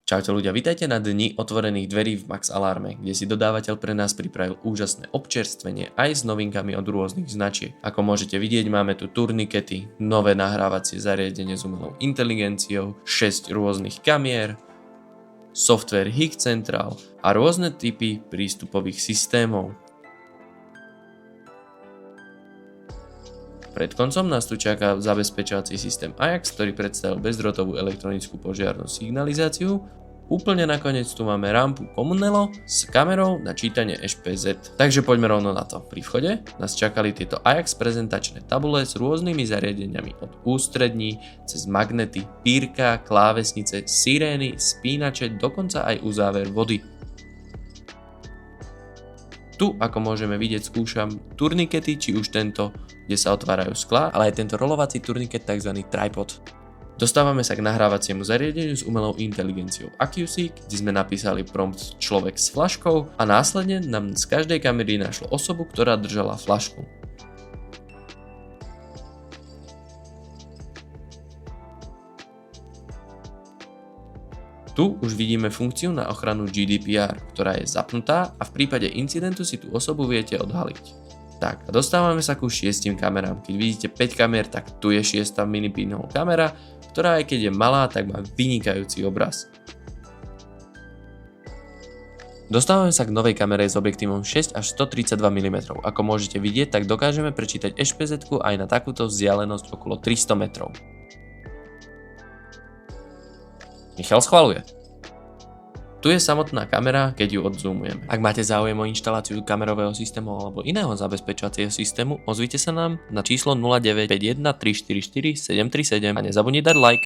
Čaute ľudia, vítajte na dni otvorených dverí v Max Alarme, kde si dodávateľ pre nás pripravil úžasné občerstvenie aj s novinkami od rôznych značiek. Ako môžete vidieť, máme tu turnikety, nové nahrávacie zariadenie s umelou inteligenciou, 6 rôznych kamier, software HIC Central a rôzne typy prístupových systémov. Pred koncom nás tu čaká zabezpečovací systém Ajax, ktorý predstavil bezdrôtovú elektronickú požiarnu signalizáciu. Úplne nakoniec tu máme rampu Comunello s kamerou na čítanie HPZ. Takže poďme rovno na to. Pri vchode nás čakali tieto Ajax prezentačné tabule s rôznymi zariadeniami od ústrední cez magnety, pírka, klávesnice, sirény, spínače, dokonca aj uzáver vody. Tu, ako môžeme vidieť, skúšam turnikety, či už tento, kde sa otvárajú sklá, ale aj tento rolovací turniket, tzv. Tripod. Dostávame sa k nahrávaciemu zariadeniu s umelou inteligenciou AcuSeek, kde sme napísali prompt človek s flaškou a následne nám z každej kamery našlo osobu, ktorá držala flašku. Tu už vidíme funkciu na ochranu GDPR, ktorá je zapnutá a v prípade incidentu si tú osobu viete odhaliť. Tak a dostávame sa ku 6 kamerám. Keď vidíte 5 kamer, tak tu je 6. mini-pinhole kamera, ktorá aj keď je malá, tak má vynikajúci obraz. Dostávame sa k novej kamere s objektívom 6 až 132 mm. Ako môžete vidieť, tak dokážeme prečítať HPZ aj na takúto vzdialenosť okolo 300 metrov. Michal schvaľuje. Tu je samotná kamera, keď ju odzoomujeme. Ak máte záujem o inštaláciu kamerového systému alebo iného zabezpečovacieho systému, ozvite sa nám na číslo 0951 344 737 a nezabudnite dať like.